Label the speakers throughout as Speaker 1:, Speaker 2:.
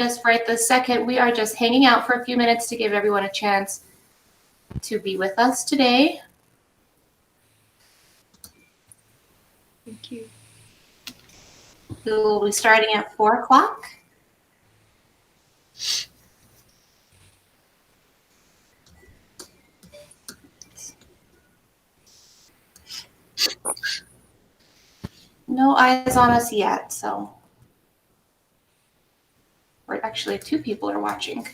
Speaker 1: us right this second. We are just hanging out for a few minutes to give everyone a chance to be with us today.
Speaker 2: Thank you.
Speaker 1: We will be starting at 4 o'clock. No eyes on us yet, so we're actually 2 people are watching.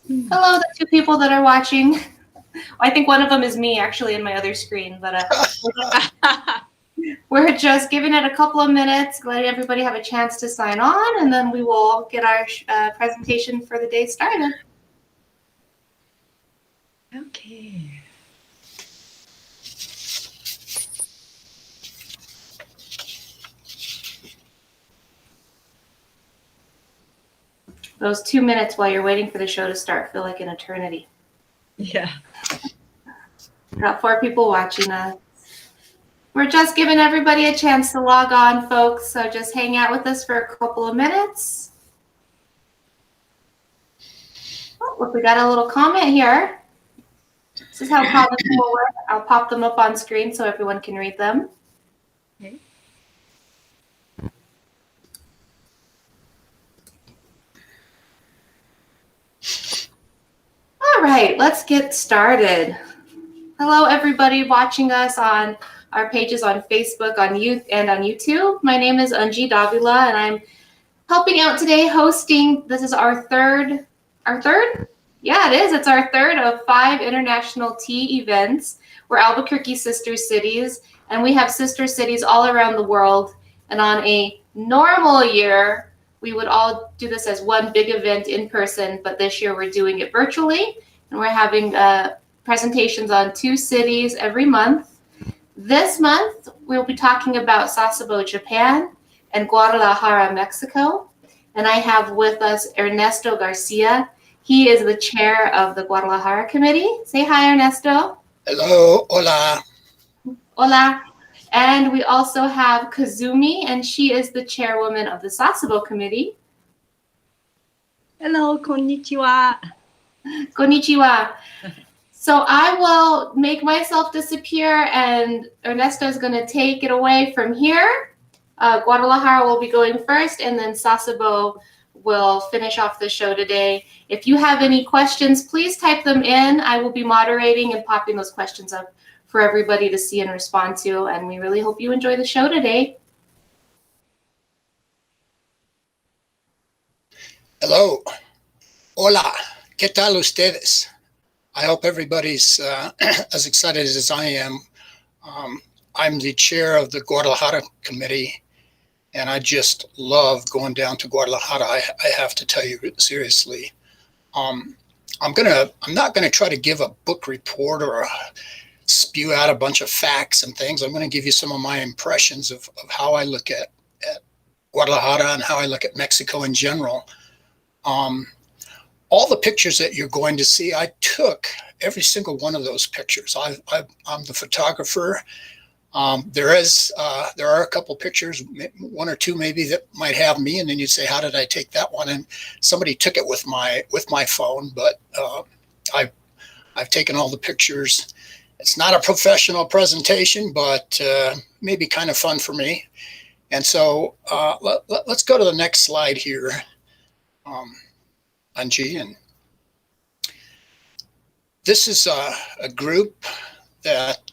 Speaker 1: Hello, the 2 people that are watching. I think one of them is me actually in my other screen, but we're just giving it a couple of minutes, letting everybody have a chance to sign on, and then we will get our presentation for the day started.
Speaker 2: Okay.
Speaker 1: Those 2 minutes while you're waiting for the show to start feel like an eternity.
Speaker 2: Yeah.
Speaker 1: Got 4 people watching us. We're just giving everybody a chance to log on, folks, so just hang out with us for a couple of minutes. Oh, look, we got a little comment here. This is how comments will work. I'll pop them up on screen so everyone can read them.
Speaker 2: Okay.
Speaker 1: All right, let's get started. Hello, everybody watching us on our pages on Facebook, on YouTube. My name is Anji Davila, and I'm helping out today hosting. This is our third? Yeah, it is. It's our third of 5 international tea events. We're Albuquerque sister cities, and we have sister cities all around the world. And on a normal year, we would all do this as one big event in person, but this year we're doing it virtually, and we're having presentations on 2 cities every month. This month, we'll be talking about Sasebo, Japan, and Guadalajara, Mexico. And I have with us Ernesto Garcia. He is the chair of the Guadalajara committee. Say hi, Ernesto.
Speaker 3: Hello, hola.
Speaker 1: Hola. And we also have Kazumi, and she is the chairwoman of the Sasebo committee.
Speaker 2: Hello, konnichiwa.
Speaker 1: Konnichiwa. So I will make myself disappear, and Ernesto is going to take it away from here. Guadalajara will be going first, and then Sasebo will finish off the show today. If you have any questions, please type them in. I will be moderating and popping those questions up for everybody to see and respond to, and we really hope you enjoy the show today.
Speaker 3: Hello. Hola. ¿Qué tal ustedes? I hope everybody's as excited as I am. I'm the chair of the Guadalajara committee, and I just love going down to Guadalajara. I have to tell you seriously. I'm not gonna try to give a book report or spew out a bunch of facts and things. I'm going to give you some of my impressions of how I look at Guadalajara and how I look at Mexico in general. All the pictures that you're going to see, I took every single one of those pictures. I'm the photographer. There are a couple pictures, 1 or 2 maybe, that might have me, and then you'd say, how did I take that one? And somebody took it with my phone, but I've taken all the pictures. It's not a professional presentation, but maybe kind of fun for me. And so let's go to the next slide here, Anji. And this is a group that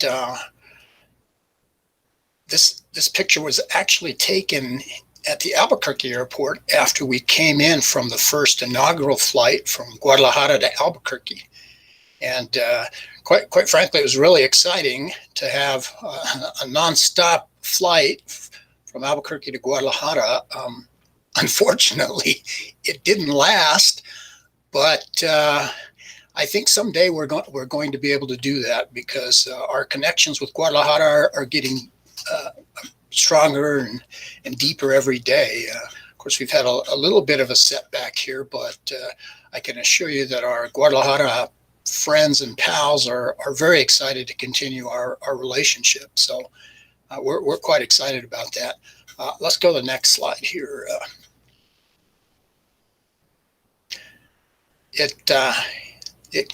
Speaker 3: this picture was actually taken at the Albuquerque airport after we came in from the first inaugural flight from Guadalajara to Albuquerque. And quite frankly, it was really exciting to have a nonstop flight from Albuquerque to Guadalajara. Unfortunately, it didn't last, but I think someday we're going to be able to do that, because our connections with Guadalajara are getting stronger and deeper every day. Of course, we've had a little bit of a setback here, but I can assure you that our Guadalajara friends and pals are very excited to continue our relationship. So we're quite excited about that. Let's go to the next slide here. it, it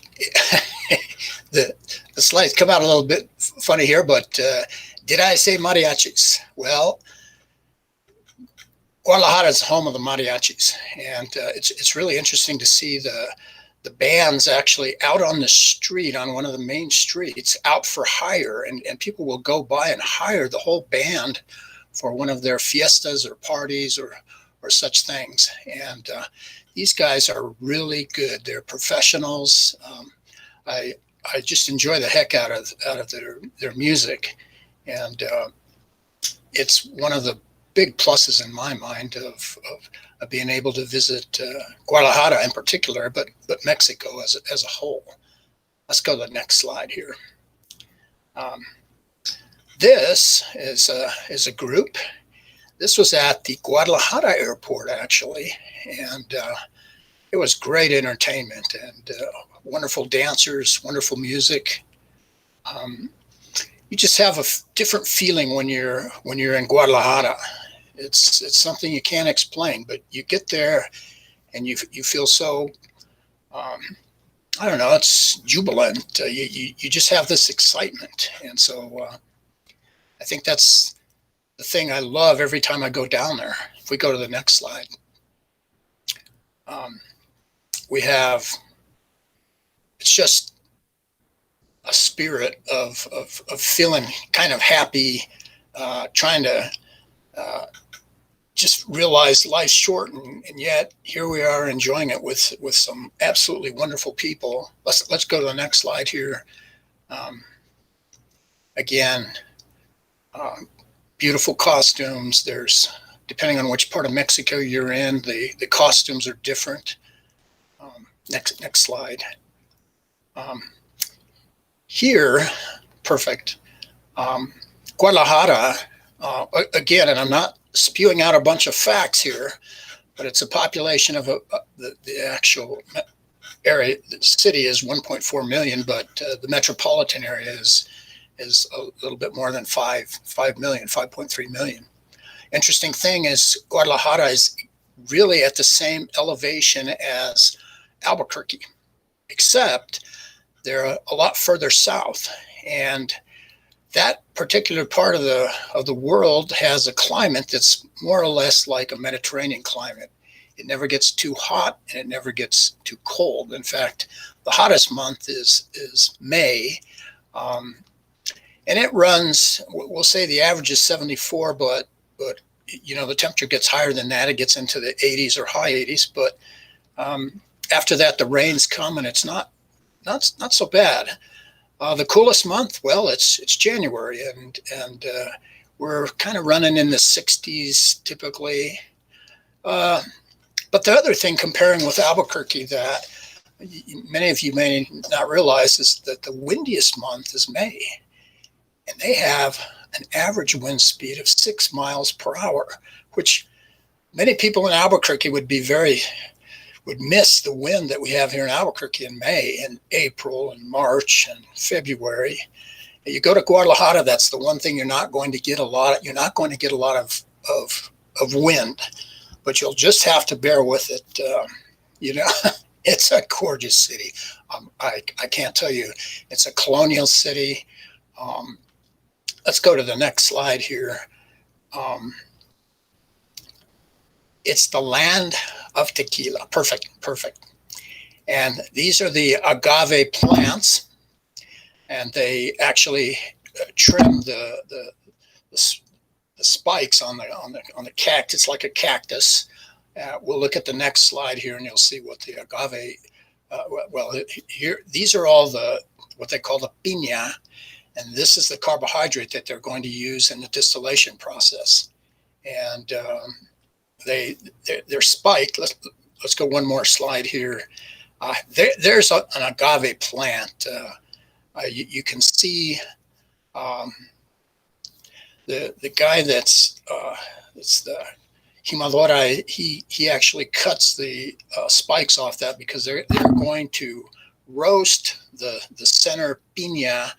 Speaker 3: the slides come out a little bit funny here, but did I say mariachis? Well, Guadalajara is home of the mariachis, and it's really interesting to see the bands actually out on the street, on one of the main streets, out for hire, and people will go by and hire the whole band for one of their fiestas or parties or such things. And these guys are really good. They're professionals. I just enjoy the heck out of their music, and it's one of the big pluses in my mind of being able to visit Guadalajara in particular, but Mexico as a whole. Let's go to the next slide here. This is a group. This was at the Guadalajara airport, actually, and it was great entertainment and wonderful dancers, wonderful music. You just have a different feeling when you're in Guadalajara. It's something you can't explain, but you get there and you feel so I don't know, it's jubilant. You just have this excitement, and so I think that's the thing I love every time I go down there. If we go to the next slide, we have, it's just a spirit of feeling kind of happy, trying to just realize life's short, and yet here we are enjoying it with some absolutely wonderful people. Let's go to the next slide here. Again, beautiful costumes. There's, depending on which part of Mexico you're in, the costumes are different. Next slide. Here, perfect. Guadalajara, again, and I'm not spewing out a bunch of facts here, but it's a population of the actual area. The city is 1.4 million, but the metropolitan area is a little bit more than 5 million, 5.3 million. Interesting thing is Guadalajara is really at the same elevation as Albuquerque, except they're a lot further south, and that particular part of the world has a climate that's more or less like a Mediterranean climate. It never gets too hot and it never gets too cold. In fact, the hottest month is May, and it runs, we'll say the average is 74, but you know, the temperature gets higher than that. It gets into the 80s or high 80s, but after that the rains come and it's not so bad. The coolest month, well, it's January, and we're kind of running in the 60s typically. But the other thing, comparing with Albuquerque, that many of you may not realize is that the windiest month is May, and they have an average wind speed of 6 miles per hour, which many people in Albuquerque would miss the wind that we have here in Albuquerque in May and April and March and February. You go to Guadalajara, that's the one thing you're not going to get a lot. You're not going to get a lot of wind, but you'll just have to bear with it. You know, it's a gorgeous city. I can't tell you, it's a colonial city. Let's go to the next slide here. It's the land of tequila. Perfect. And these are the agave plants, and they actually trim the spikes on the cactus, like a cactus. We'll look at the next slide here, and you'll see what the agave. Here, these are all what they call the piña, and this is the carbohydrate that they're going to use in the distillation process. And they're spiked. Let's go one more slide here. There's an agave plant. You can see the guy it's the Himadora. He actually cuts the spikes off that because they're going to roast the center piña,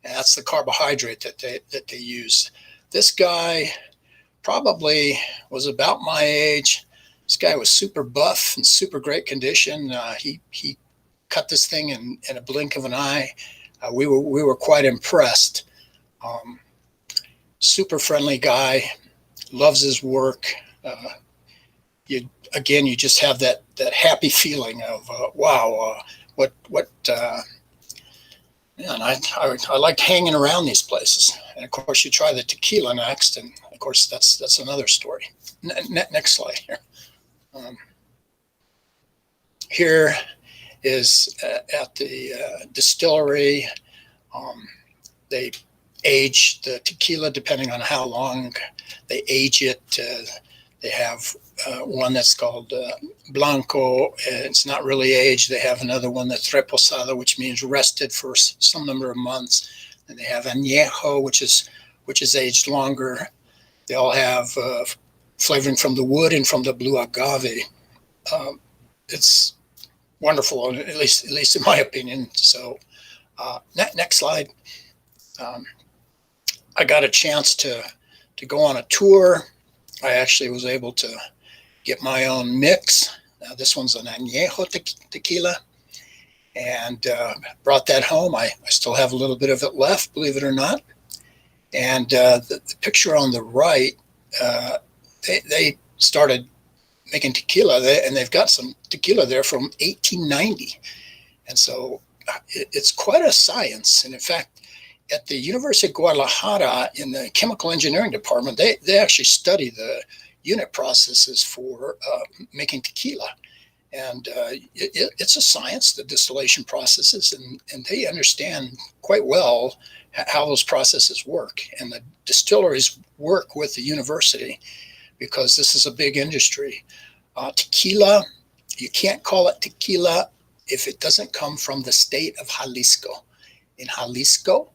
Speaker 3: and that's the carbohydrate that they use. This guy probably was about my age, This guy was super buff and super great condition. He cut this thing in a blink of an eye. We were quite impressed. Super friendly guy, loves his work. You just have that happy feeling of wow, and I liked hanging around these places. And of course, you try the tequila next, and of course that's another story. Next slide here. Here is at the distillery. They age the tequila depending on how long they age it. They have one that's called Blanco. It's not really aged. They have another one that's Reposado, which means rested for some number of months. And they have Añejo, which is aged longer. They all have flavoring from the wood and from the blue agave. It's wonderful, at least in my opinion. So next slide. I got a chance to go on a tour. I actually was able to get my own mix. This one's an Añejo tequila, and brought that home. I still have a little bit of it left, believe it or not. And the picture on the right, they started making tequila, and they've got some tequila there from 1890. And so it's quite a science. And in fact, at the University of Guadalajara in the chemical engineering department, they actually study the unit processes for making tequila. And it's a science, the distillation processes, and they understand quite well how those processes work. And the distilleries work with the university because this is a big industry. Tequila, you can't call it tequila if it doesn't come from the state of Jalisco. In Jalisco,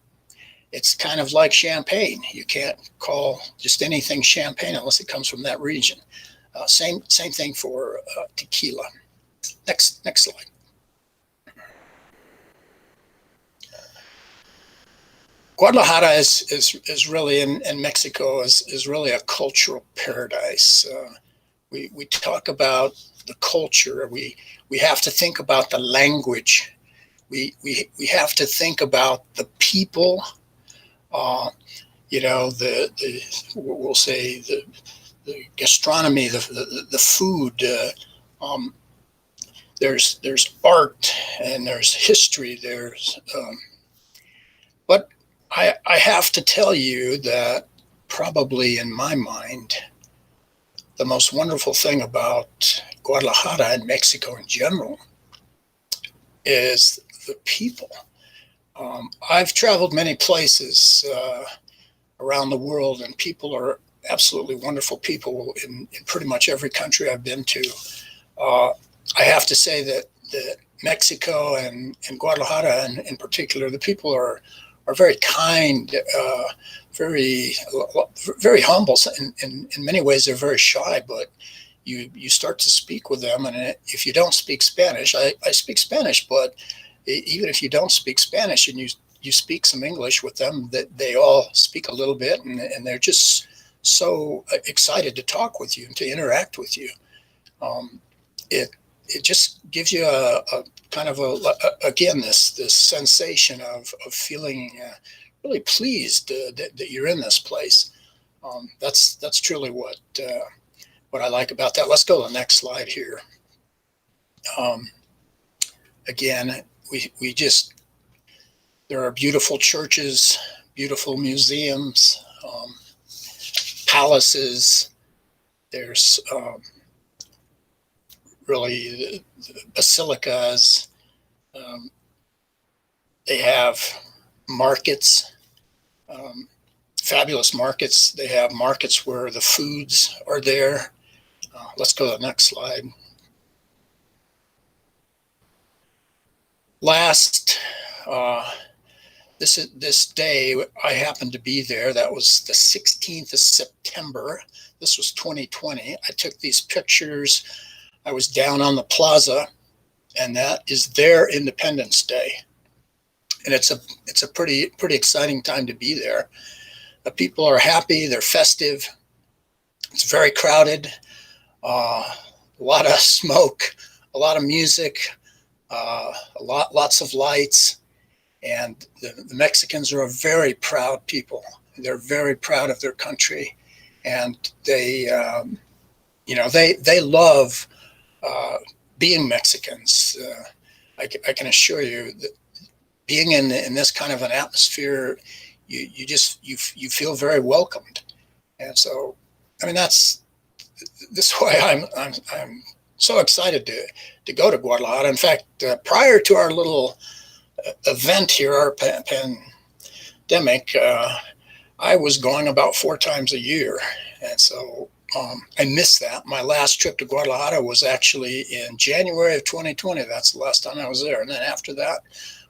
Speaker 3: it's kind of like champagne. You can't call just anything champagne unless it comes from that region. Same thing for tequila. Next slide. Guadalajara is really in Mexico is really a cultural paradise. We talk about the culture. We have to think about the language. We have to think about the people. We'll say the gastronomy, the food. There's art and there's history. But I have to tell you that probably in my mind, the most wonderful thing about Guadalajara and Mexico in general is the people. I've traveled many places around the world, and people are absolutely wonderful people in pretty much every country I've been to. I have to say that Mexico and Guadalajara in particular, the people are very kind, very humble. In many ways, they're very shy, but you start to speak with them, and if you don't speak Spanish, I speak Spanish, but even if you don't speak Spanish and you speak some English with them, that they all speak a little bit, and they're just so excited to talk with you and to interact with you. It just gives you a kind of again this sensation of feeling really pleased that you're in this place. That's truly what I like about that. Let's go to the next slide here. Again, there are beautiful churches, beautiful museums, palaces. There's really the basilicas. They have markets, fabulous markets. They have markets where the foods are there. Let's go to the next slide. Last, this day, I happened to be there. That was the 16th of September. This was 2020. I took these pictures. I was down on the plaza, and that is their Independence Day. And it's a pretty exciting time to be there. The people are happy. They're festive. It's very crowded. a lot of smoke, a lot of music, lots of lights. And the Mexicans are a very proud people. They're very proud of their country, and they love being Mexicans. I can assure you that being in this kind of an atmosphere, you feel very welcomed. And so, I mean, that's why I'm so excited to go to Guadalajara. In fact, prior to our little event here, our pandemic, I was going about 4 times a year, and so I missed that. My last trip to Guadalajara was actually in January of 2020. That's the last time I was there, and then after that,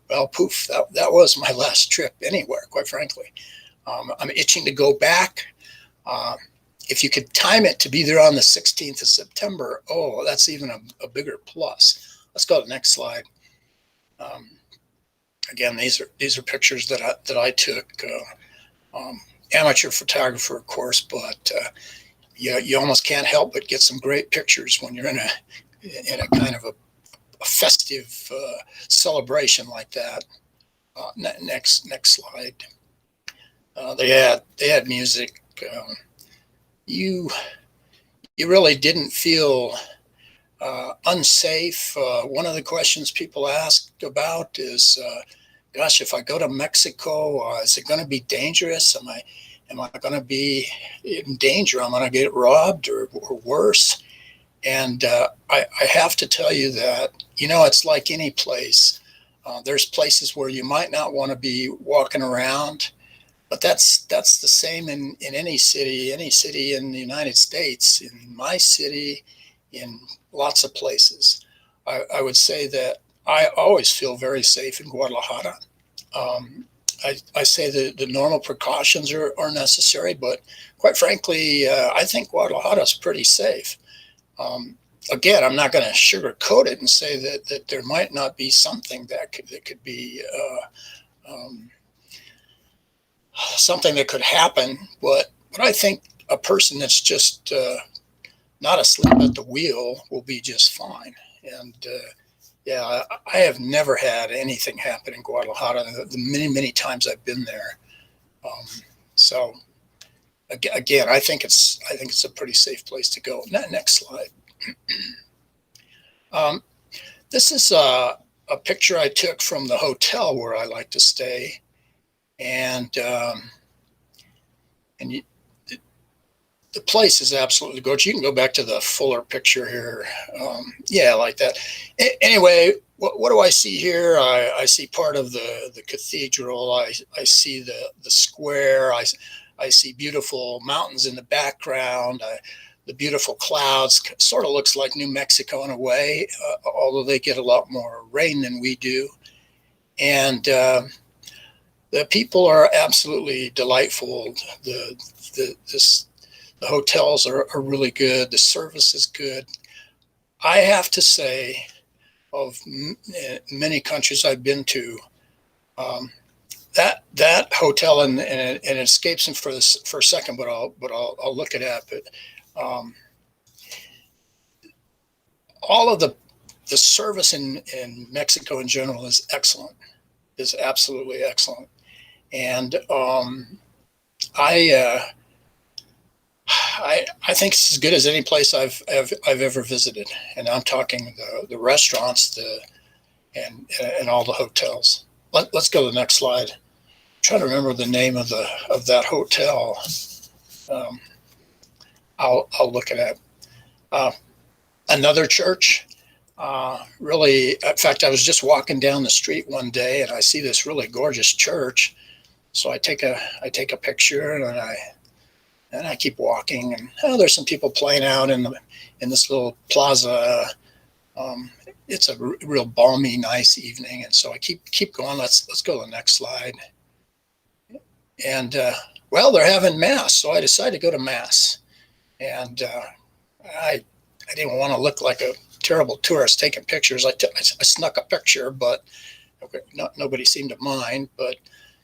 Speaker 3: well, poof, that was my last trip anywhere, quite frankly. I'm itching to go back. If you could time it to be there on the 16th of September, oh, that's even a bigger plus. Let's go to the next slide. Again, these are pictures that I took. Amateur photographer, of course, but you almost can't help but get some great pictures when you're in a kind of a festive celebration like that. Next slide. They had music. You really didn't feel unsafe. One of the questions people ask about is, gosh, if I go to Mexico, is it going to be dangerous? Am I going to be in danger? I'm going to get robbed or worse? And I have to tell you that, it's like any place. There's places where you might not want to be walking around, but that's the same in any city in the United States, in my city, in lots of places. I would say that I always feel very safe in Guadalajara. I say that the normal precautions are necessary, but quite frankly, I think Guadalajara is pretty safe. Again, I'm not going to sugarcoat it and say that there might not be something that could be something that could happen, but I think a person that's just not asleep at the wheel will be just fine. And yeah, I have never had anything happen in Guadalajara the many times I've been there. So again, I think it's a pretty safe place to go. Next slide. This is a picture I took from the hotel where I like to stay, and the place is absolutely gorgeous. You can go back to the fuller picture here. Yeah, like that. Anyway, what do I see here? I see part of the cathedral. I see the square. I see beautiful mountains in the background. The beautiful clouds. Sort of looks like New Mexico in a way, although they get a lot more rain than we do. And the people are absolutely delightful. The hotels are really good. The service is good. I have to say, of many countries I've been to, that hotel, and it escapes me for a second, but I'll look it up. All of the service in Mexico in general is excellent, is absolutely excellent, and I think it's as good as any place I've ever visited, and I'm talking the restaurants, and all the hotels. Let's go to the next slide. I'm trying to remember the name of that hotel. I'll look it up. Another church. Really, in fact, I was just walking down the street one day and I see this really gorgeous church. So I take a picture and I keep walking, and there's some people playing out in this little plaza. It's a real balmy, nice evening, and so I keep going. Let's go to the next slide. And well, they're having mass, so I decided to go to mass. And I didn't want to look like a terrible tourist taking pictures. I snuck a picture, but nobody seemed to mind. But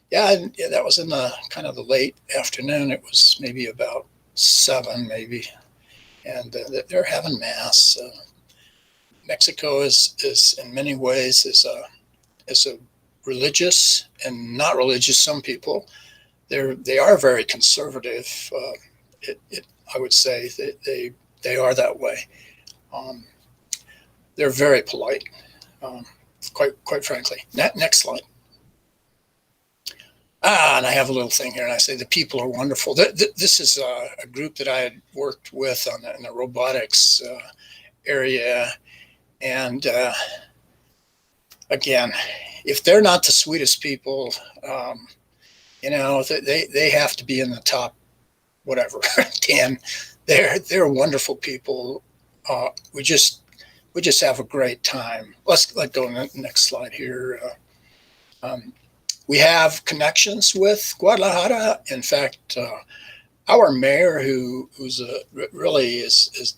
Speaker 3: yeah, that was in the kind of the late afternoon. It was maybe about 7, maybe. and they're having mass. Mexico is in many ways is a religious and not religious. Some people they are very conservative. I would say they are that way. Um, they're very polite, quite frankly. Next slide. And I have a little thing here, and I say the people are wonderful. This is a group that I had worked with in the robotics area, and again, if they're not the sweetest people, they have to be in the top, whatever, 10. They're wonderful people. We just have a great time. Let's go to the next slide here. We have connections with Guadalajara. In fact, our mayor, who's really is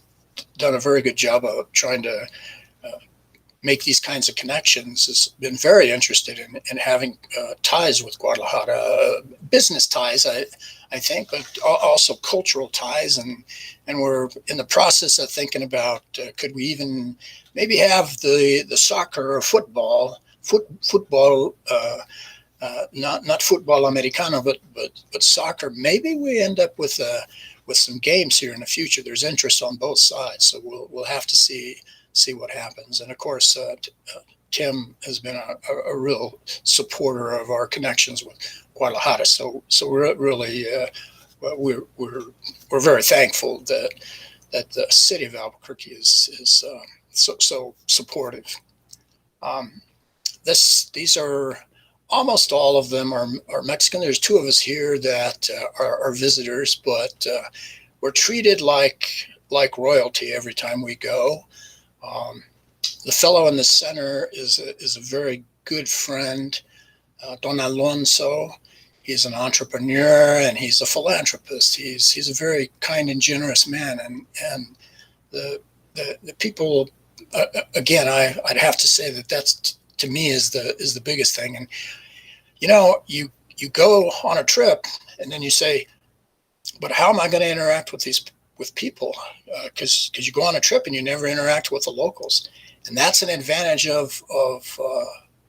Speaker 3: done a very good job of trying to make these kinds of connections, has been very interested in having ties with Guadalajara, business ties, I think, but also cultural ties. And we're in the process of thinking about could we even maybe have the soccer or football, not football Americano, but soccer. Maybe we end up with some games here in the future. There's interest on both sides, so we'll have to see what happens. And of course, Tim has been a real supporter of our connections with Guadalajara. So we're really we're very thankful that the city of Albuquerque is so supportive. These are almost all of them are Mexican. There's two of us here that are visitors, but we're treated like royalty every time we go. The fellow in the center is a very good friend, Don Alonso. He's an entrepreneur and he's a philanthropist. He's a very kind and generous man, and the people again. I'd have to say that's to me is the biggest thing. And you go on a trip and then you say, but how am I going to interact with people? Because you go on a trip and you never interact with the locals, and that's an advantage of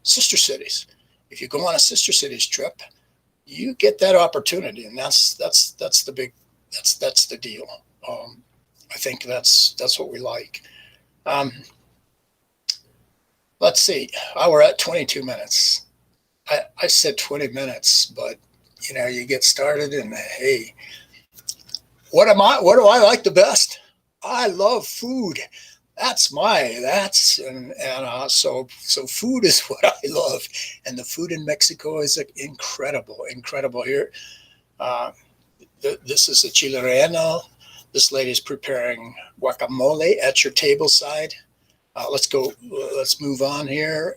Speaker 3: sister cities. If you go on a sister cities trip, you get that opportunity, and that's the deal. I think that's what we like. Let's see. We're at 22 minutes. I said 20 minutes, but you get started, and hey, what do I like the best? I love food. So food is what I love, and the food in Mexico is incredible here. This is a chile relleno. This lady's preparing guacamole at your table side. Let's move on here.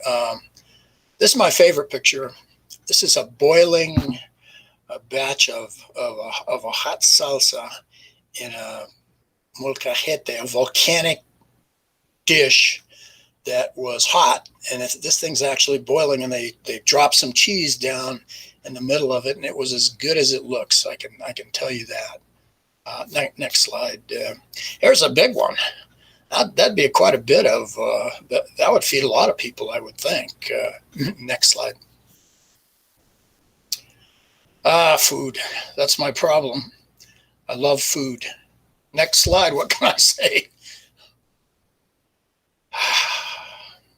Speaker 3: This is my favorite picture. This is a boiling batch of a hot salsa in a molcajete, a volcanic dish that was hot, and this thing's actually boiling, and they dropped some cheese down in the middle of it, and it was as good as it looks. I can tell you that. Next slide. Here's a big one. That'd be quite a bit of that would feed a lot of people, I would think. Next slide. Food. That's my problem. I love food. Next slide. What can I say?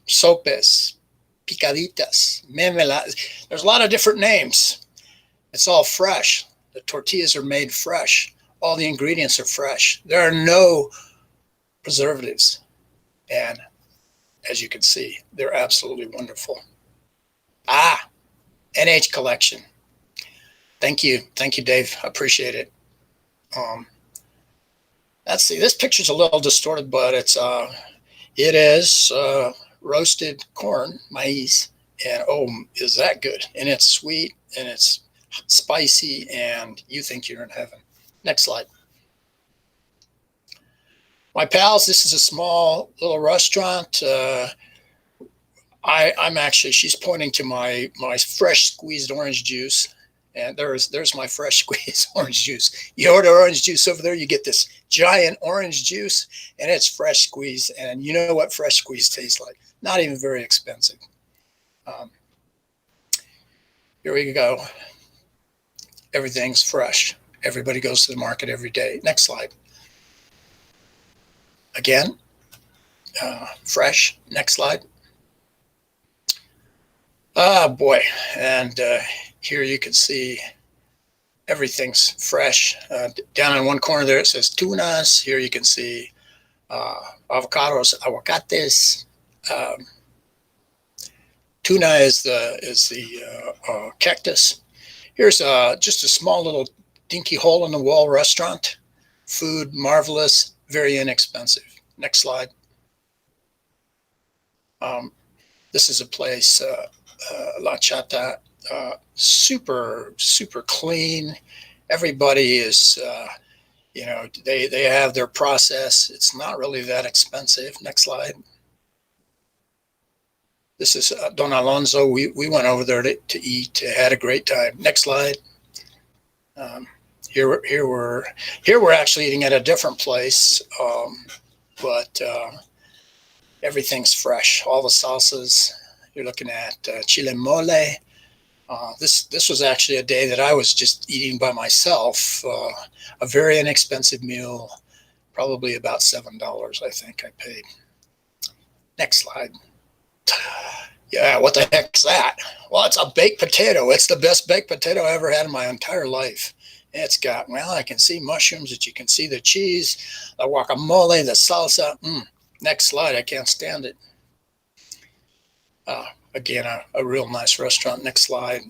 Speaker 3: Sopes, picaditas, memela. There's a lot of different names. It's all fresh. The tortillas are made fresh. All the ingredients are fresh. There are no preservatives. And as you can see, they're absolutely wonderful. NH Collection. Thank you, Dave. I appreciate it. Let's see. This picture's a little distorted, but it is roasted corn, maize, and is that good? And it's sweet and it's spicy, and you think you're in heaven. Next slide. My pals, this is a small little restaurant. She's pointing to my fresh squeezed orange juice, And there's my fresh squeezed orange juice. You order orange juice over there, you get this giant orange juice, and it's fresh squeezed. And you know what fresh squeeze tastes like? Not even very expensive. Um, Here we go. Everything's fresh. Everybody goes to the market every day. Next slide. Again, fresh. Next slide. Oh boy. And here you can see everything's fresh. Down in one corner there it says tunas. Here you can see avocados, aguacates. Tuna is the cactus. Here's just a small little dinky hole in the wall restaurant. Food marvelous, very inexpensive. Next slide. This is a place, La Chata, super clean. Everybody is, they have their process. It's not really that expensive. Next slide. This is Don Alonso. We went over there to eat. Had a great time. Next slide. Here we're actually eating at a different place, but everything's fresh. All the salsas. You're looking at chile mole. This was actually a day that I was just eating by myself. A very inexpensive meal, probably about $7. I think I paid. Next slide. Yeah, what the heck's that? Well, it's a baked potato. It's the best baked potato I ever had in my entire life. It's got, well, I can see mushrooms, that you can see the cheese, the guacamole, the salsa. Next slide. I can't stand it. Again, a real nice restaurant. Next slide.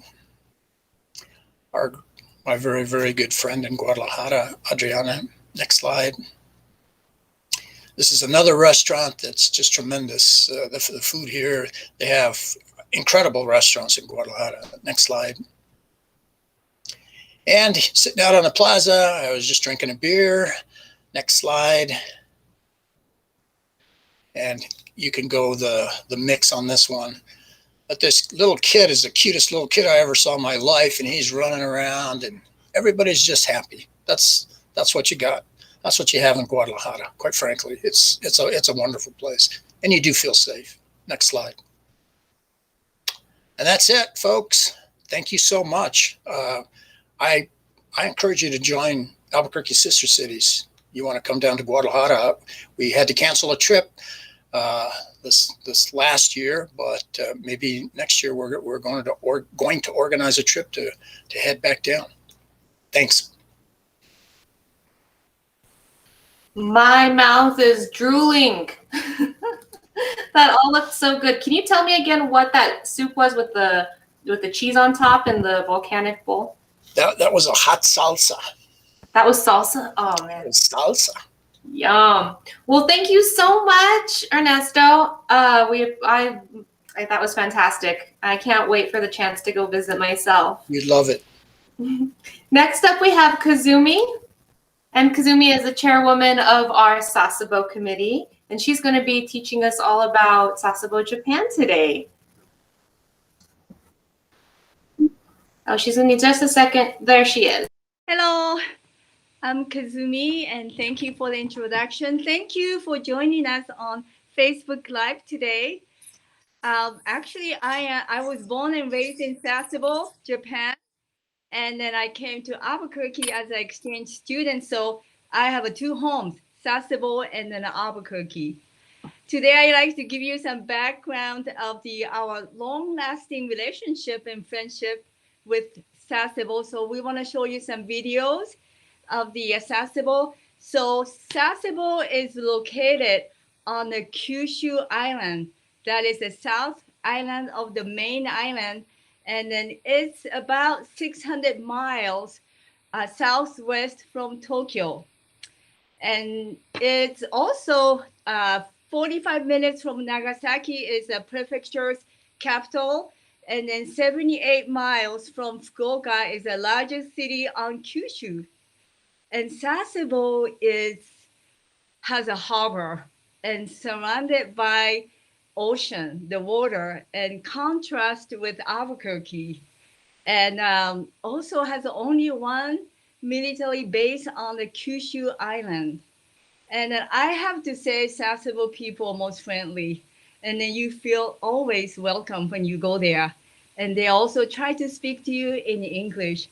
Speaker 3: My very, very good friend in Guadalajara, Adriana. Next slide. This is another restaurant that's just tremendous. The food here, they have incredible restaurants in Guadalajara. Next slide. And sitting out on the plaza, I was just drinking a beer. Next slide. And you can go the mix on this one. But this little kid is the cutest little kid I ever saw in my life, and he's running around, and everybody's just happy. That's what you got. That's what you have in Guadalajara. Quite frankly, it's a wonderful place, and you do feel safe. Next slide. And that's it, folks. Thank you so much. I encourage you to join Albuquerque Sister Cities. You want to come down to Guadalajara? We had to cancel a trip this last year, but maybe next year we're going to organize a trip to head back down. Thanks.
Speaker 1: My mouth is drooling. That all looked so good. Can you tell me again what that soup was with the cheese on top and the volcanic bowl?
Speaker 3: That was a hot salsa.
Speaker 1: That was salsa? Oh man.
Speaker 3: It was salsa.
Speaker 1: Yum. Well, thank you so much, Ernesto. That was fantastic. I can't wait for the chance to go visit myself.
Speaker 3: You'd love it.
Speaker 1: Next up, we have Kazumi. And Kazumi is the chairwoman of our Sasebo committee, and she's going to be teaching us all about Sasebo, Japan today. Oh, she's going to need just a second. There she is.
Speaker 2: Hello, I'm Kazumi, and thank you for the introduction. Thank you for joining us on Facebook Live today. Actually, I was born and raised in Sasebo, Japan. And then I came to Albuquerque as an exchange student. So I have two homes, Sasebo and then Albuquerque. Today, I'd like to give you some background of our long-lasting relationship and friendship with Sasebo. So we want to show you some videos of the Sasebo. So Sasebo is located on the Kyushu Island. That is the south island of the main island. And then it's about 600 miles southwest from Tokyo. And it's also 45 minutes from Nagasaki is the prefecture's capital. And then 78 miles from Fukuoka is the largest city on Kyushu. And Sasebo has a harbor and surrounded by ocean, the water, and contrast with Albuquerque. and also has only one military base on the Kyushu Island. And then I have to say, Sasebo people are most friendly, and then you feel always welcome when you go there. And they also try to speak to you in English.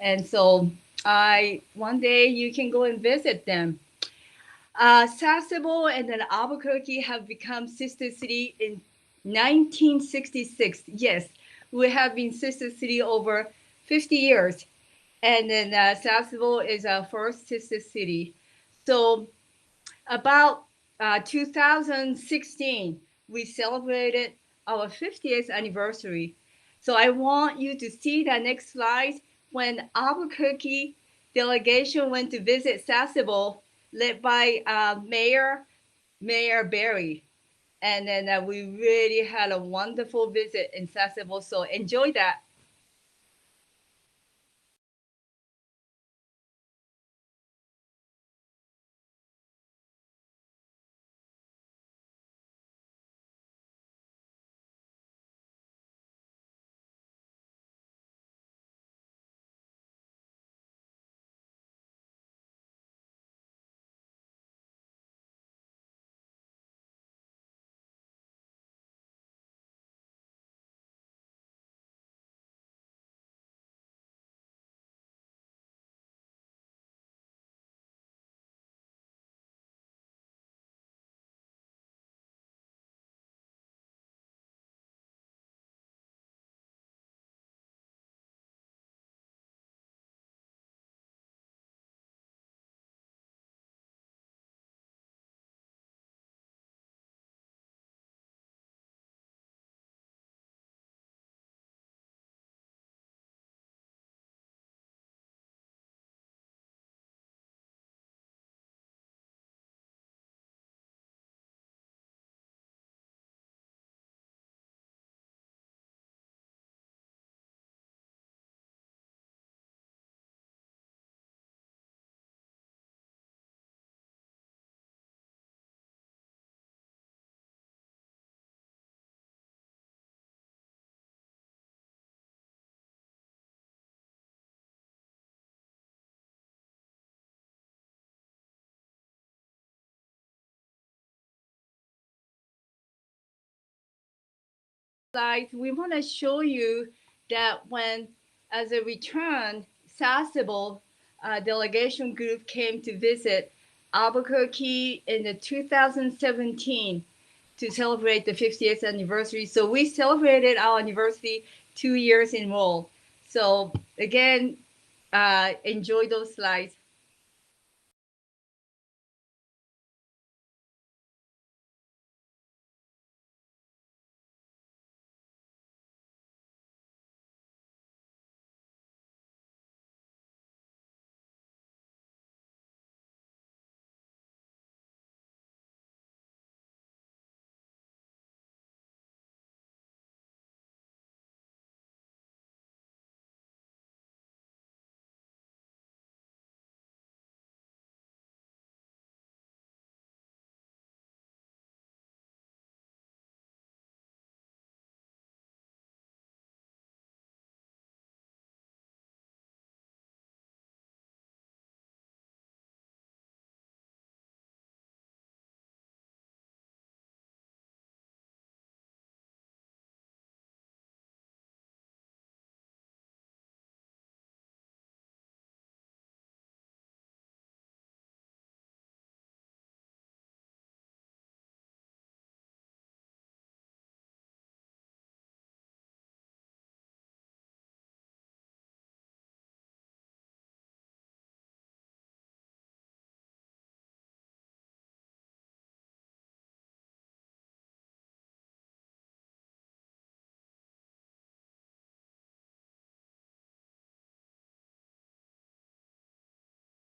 Speaker 2: And so I one day you can go and visit them. Sasebo and then Albuquerque have become sister city in 1966. Yes, we have been sister city over 50 years. And then Sasebo is our first sister city. So about 2016, we celebrated our 50th anniversary. So I want you to see the next slide when Albuquerque delegation went to visit Sasebo, led by Mayor Barry. And then we really had a wonderful visit in Sasebo. So enjoy that. Slides, we want to show you that when, as a return, Sasebo delegation group came to visit Albuquerque in the 2017 to celebrate the 50th anniversary. So we celebrated our anniversary 2 years in a row. So again, enjoy those slides.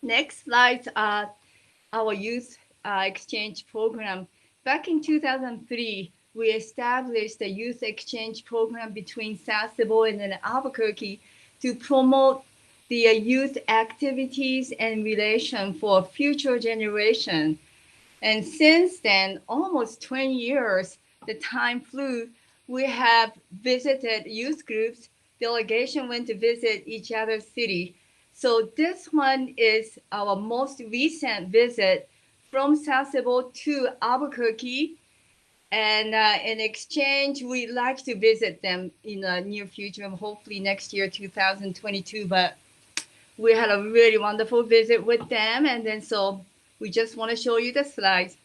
Speaker 2: Next slides are our youth exchange program. Back in 2003, we established a youth exchange program between Sasebo and then Albuquerque to promote the youth activities and relation for future generation. And since then, almost 20 years, the time flew. We have visited youth groups delegation went to visit each other's city. So this one is our most recent visit from Sasebo to Albuquerque. And in exchange, we'd like to visit them in the near future, hopefully next year, 2022. But we had a really wonderful visit with them. And then so we just want to show you the slides.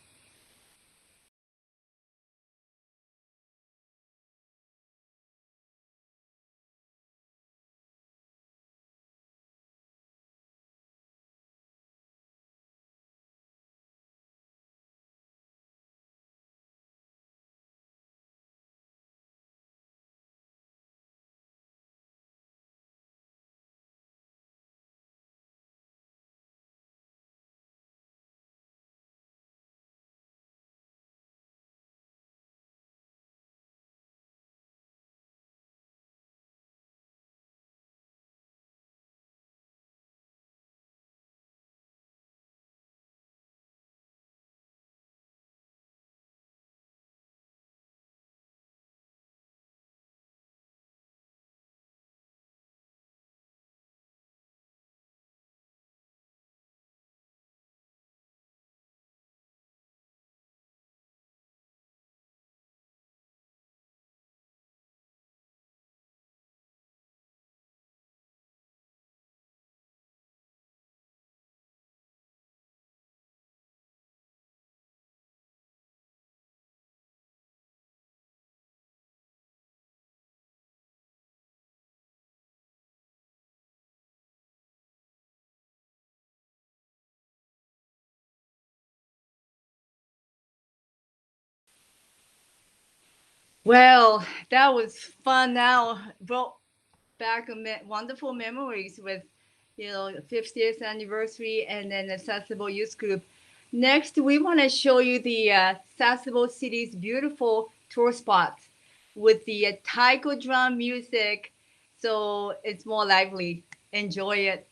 Speaker 2: Well, that was fun. Now brought back wonderful memories with, 50th anniversary and then the Sasebo Youth Group. Next, we want to show you the Sasebo City's beautiful tour spots with the taiko drum music, so it's more lively. Enjoy it.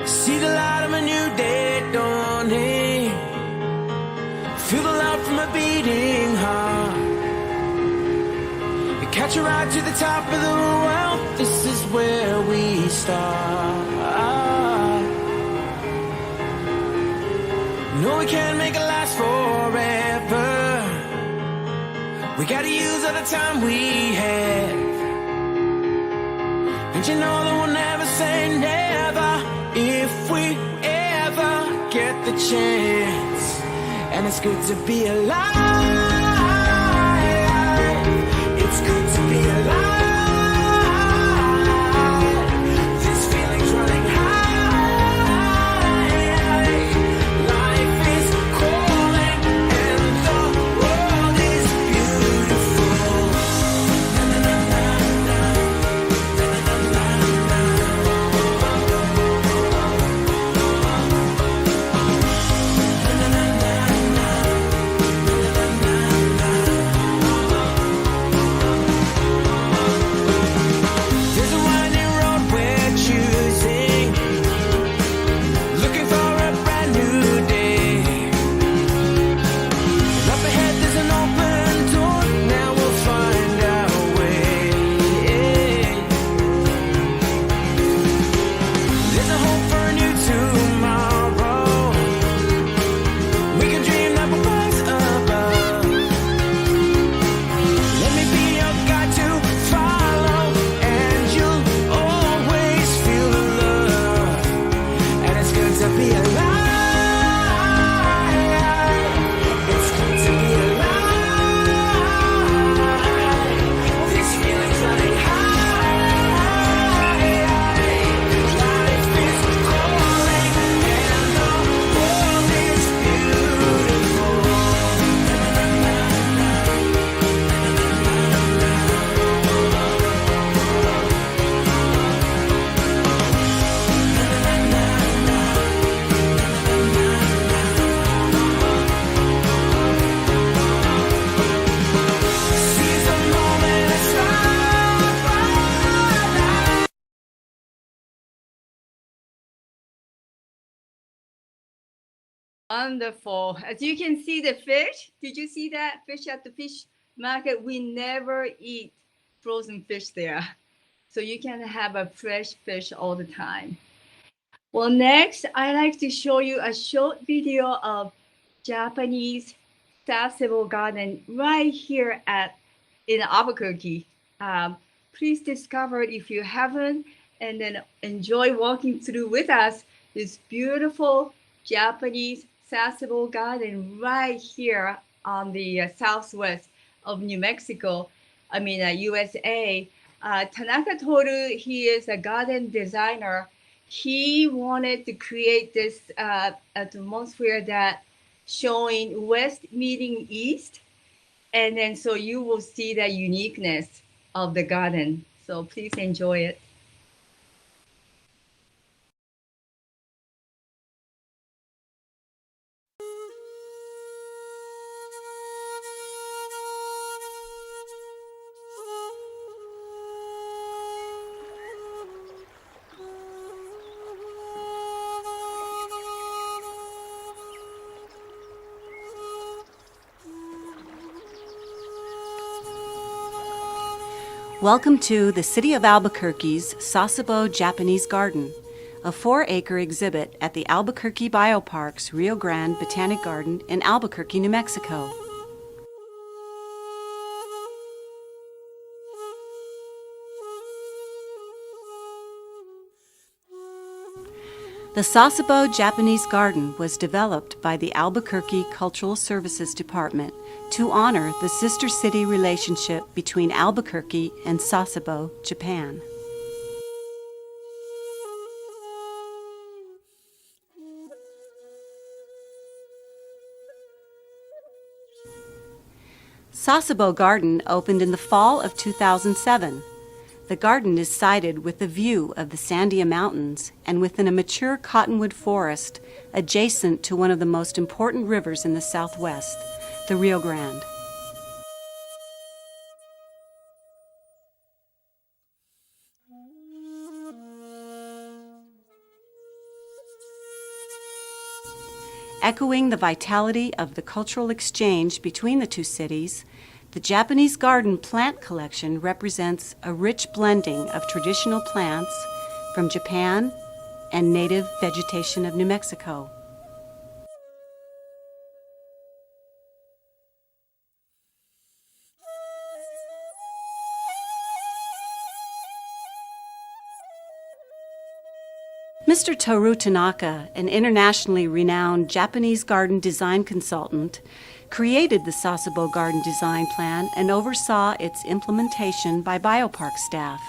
Speaker 4: See the light of a new day dawning. Feel the love from a beating heart. And catch a ride to the top of the world. This is where we start. No, we can't make it last forever. We gotta use all the time we have. And you know that we'll never say never if we ever get the chance. And it's good to be alive. It's good to be alive. This feeling's running high. Life is calling and the world is beautiful. Na, na, na, na, na. Na, na, na, na, na. Na, na, na, na, na.
Speaker 2: Wonderful. As you can see the fish, did you see that fish at the fish market? We never eat frozen fish there. So you can have a fresh fish all the time. Well, next, I like to show you a short video of Japanese Sasebo garden right here in Albuquerque. Please discover it if you haven't, and then enjoy walking through with us this beautiful Japanese Sasebo garden right here on the southwest of New Mexico, USA. Tanaka Toru, he is a garden designer. He wanted to create this atmosphere that showing west meeting east, and then so you will see the uniqueness of the garden. So please enjoy it.
Speaker 5: Welcome to the City of Albuquerque's Sasebo Japanese Garden, a 4-acre exhibit at the Albuquerque Biopark's Rio Grande Botanic Garden in Albuquerque, New Mexico. The Sasebo Japanese Garden was developed by the Albuquerque Cultural Services Department to honor the sister city relationship between Albuquerque and Sasebo, Japan. Sasebo Garden opened in the fall of 2007. The garden is sited with a view of the Sandia Mountains and within a mature cottonwood forest adjacent to one of the most important rivers in the Southwest, the Rio Grande. Echoing the vitality of the cultural exchange between the two cities, the Japanese garden plant collection represents a rich blending of traditional plants from Japan and native vegetation of New Mexico. Mr. Toru Tanaka, an internationally renowned Japanese garden design consultant, created the Sasebo Garden Design Plan and oversaw its implementation by Biopark staff.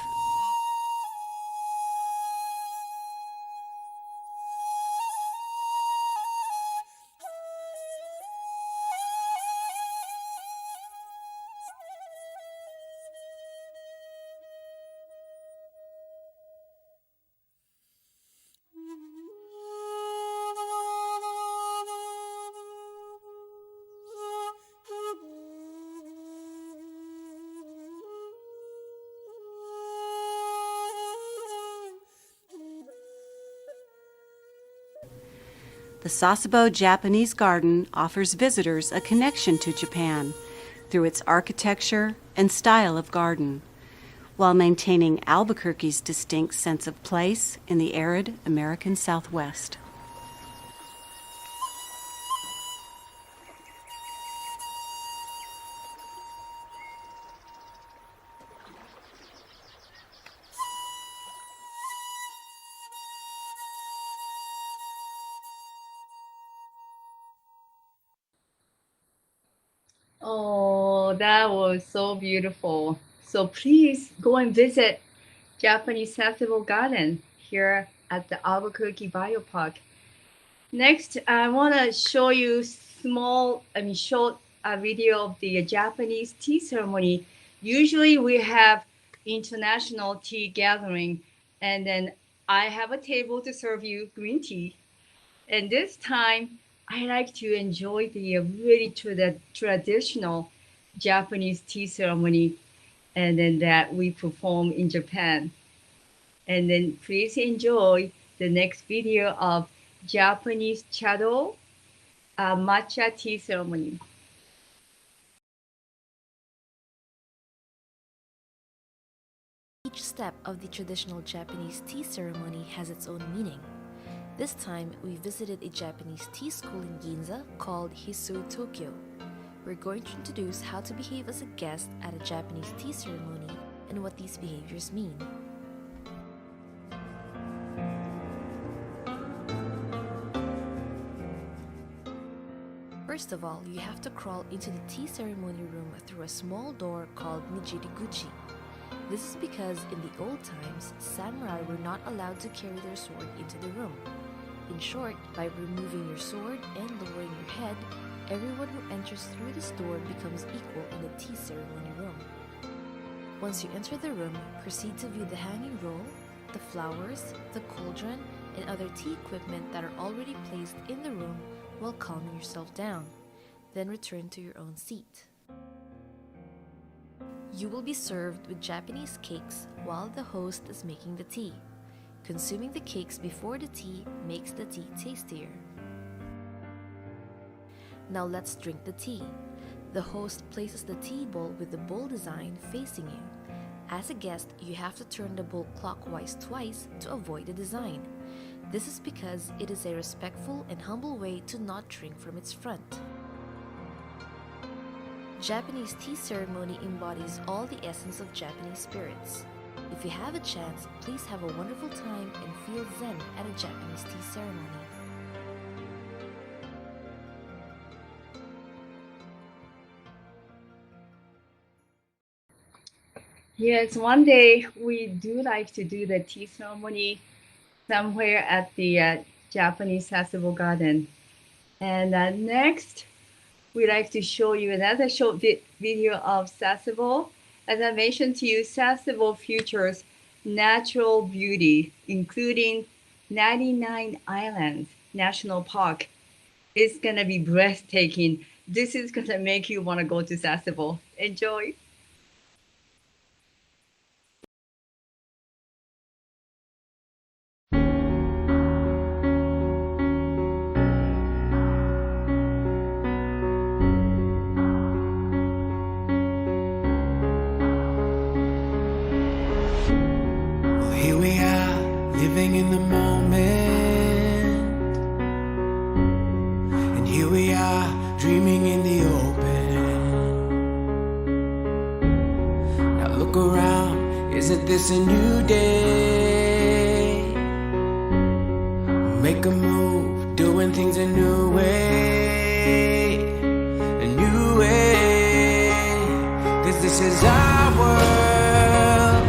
Speaker 5: The Sasebo Japanese Garden offers visitors a connection to Japan through its architecture and style of garden, while maintaining Albuquerque's distinct sense of place in the arid American Southwest.
Speaker 2: Oh, that was so beautiful. So please go and visit Japanese Sasebo Garden here at the Albuquerque Biopark. Next, I want to show you short video of the Japanese tea ceremony. Usually we have international tea gathering, and then I have a table to serve you green tea. And this time, I like to enjoy the really traditional Japanese tea ceremony, and then that we perform in Japan. And then please enjoy the next video of Japanese chado matcha tea ceremony.
Speaker 6: Each step of the traditional Japanese tea ceremony has its own meaning. This time, we visited a Japanese tea school in Ginza called Hisu Tokyo. We're going to introduce how to behave as a guest at a Japanese tea ceremony and what these behaviors mean. First of all, you have to crawl into the tea ceremony room through a small door called Nijiriguchi. This is because in the old times, samurai were not allowed to carry their sword into the room. In short, by removing your sword and lowering your head, everyone who enters through this door becomes equal in the tea ceremony room. Once you enter the room, proceed to view the hanging roll, the flowers, the cauldron, and other tea equipment that are already placed in the room while calming yourself down. Then return to your own seat. You will be served with Japanese cakes while the host is making the tea. Consuming the cakes before the tea makes the tea tastier. Now let's drink the tea. The host places the tea bowl with the bowl design facing you. As a guest, you have to turn the bowl clockwise twice to avoid the design. This is because it is a respectful and humble way to not drink from its front. Japanese tea ceremony embodies all the essence of Japanese spirits. If you have a chance, please have a wonderful time and feel zen at a Japanese tea ceremony.
Speaker 2: Yes, one day we do like to do the tea ceremony somewhere at the Japanese Sasebo garden. And next, we'd like to show you another short video of Sasebo. As I mentioned to you, Sasebo features natural beauty, including 99 Islands National Park. It's going to be breathtaking. This is going to make you want to go to Sasebo. Enjoy.
Speaker 4: Here we are, living in the moment. And here we are, dreaming in the open. Now look around, isn't this a new day? Make a move, doing things a new way. A new way. 'Cause this is our world,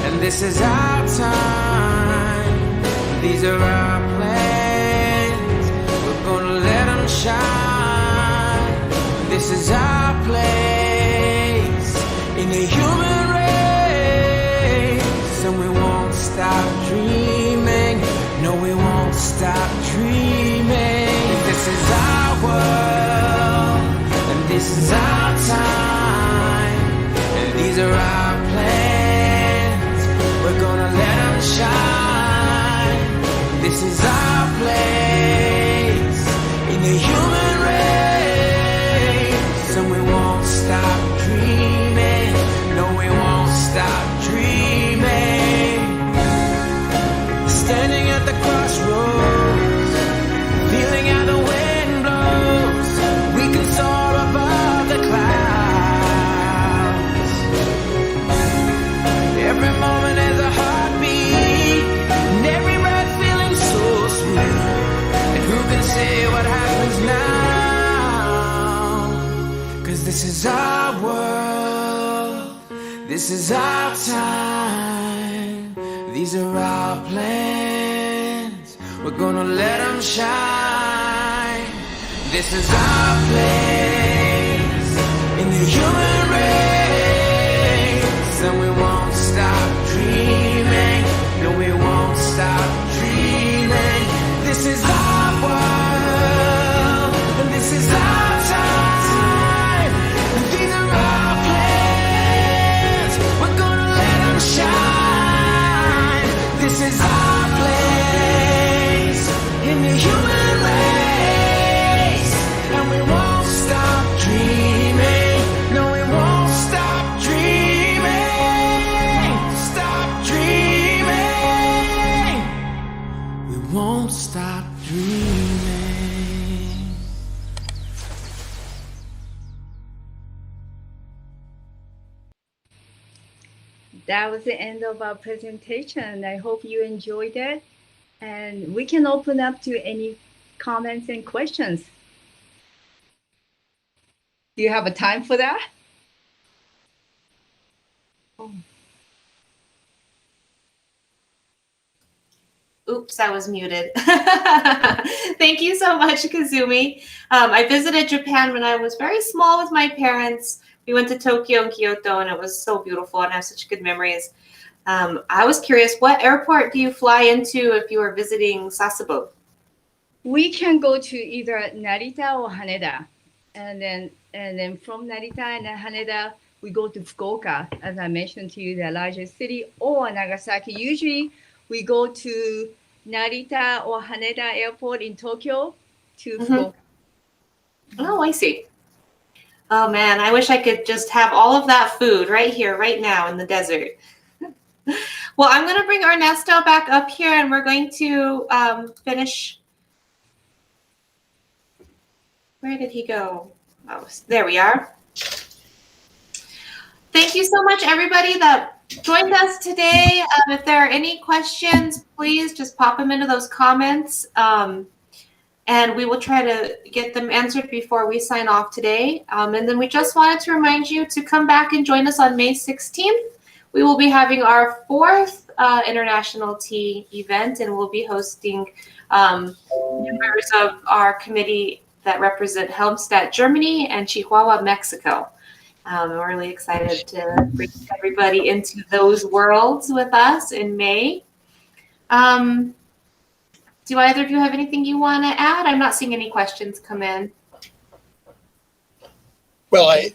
Speaker 4: and this is our time. These are our plans. We're gonna let them shine. This is our place in the human race, and we won't stop dreaming. No, we won't stop dreaming. This is our world, and this is our time. And these are our plans. We're gonna let them shine. This is our place in the human race, and we won't stop dreaming. No, we won't stop dreaming. Standing at the crossroads, feeling how the wind blows. We can soar above the clouds. Every moment is a heartbeat, and every breath feeling so sweet. And who can say what happens now? 'Cause this is our world, this is our time. These are our plans. We're gonna let them shine. This is our place in the human race, and we won't stop dreaming. No, we won't stop dreaming. This is our world, and this is our time. And these are our plans. We're gonna let them shine. This is our place in the human race,
Speaker 2: that was the end of our presentation. I hope you enjoyed it. And we can open up to any comments and questions. Do you have a time for that? Oh.
Speaker 1: Oops, I was muted. Thank you so much, Kazumi. I visited Japan when I was very small with my parents. We went to Tokyo and Kyoto, and it was so beautiful, and I have such good memories. I was curious, what airport do you fly into if you are visiting Sasebo?
Speaker 2: We can go to either Narita or Haneda, and then from Narita and Haneda we go to Fukuoka, as I mentioned to you, the largest city, or Nagasaki. Usually we go to Narita or Haneda Airport in Tokyo to Fukuoka.
Speaker 1: Oh, I see. Oh man, I wish I could just have all of that food right here, right now in the desert. Well, I'm going to bring Ernesto back up here, and we're going to finish. Where did he go? Oh, there we are. Thank you so much, everybody that joined us today. If there are any questions, please just pop them into those comments, and we will try to get them answered before we sign off today. And then we just wanted to remind you to come back and join us on May 16th. We will be having our 4th International Tea event, and we'll be hosting members of our committee that represent Helmstedt, Germany, and Chihuahua, Mexico. We're really excited to bring everybody into those worlds with us in May. Do either of you have anything you want to add? I'm not seeing any questions come in.
Speaker 3: Well,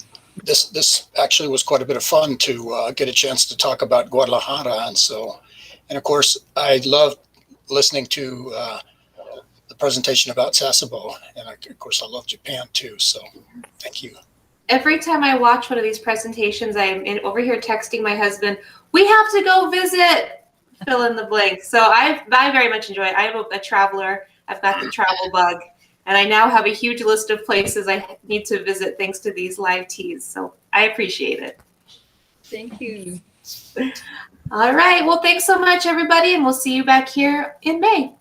Speaker 3: this actually was quite a bit of fun to get a chance to talk about Guadalajara, and of course I loved listening to the presentation about Sasebo, and of course I love Japan too. So thank you.
Speaker 1: Every time I watch one of these presentations, I'm over here texting my husband, we have to go visit, fill in the blank. So I very much enjoy it. I'm a traveler. I've got the travel bug, and I now have a huge list of places I need to visit thanks to these live teas. So I appreciate it.
Speaker 2: Thank you.
Speaker 1: All right. Well, thanks so much, everybody, and we'll see you back here in May.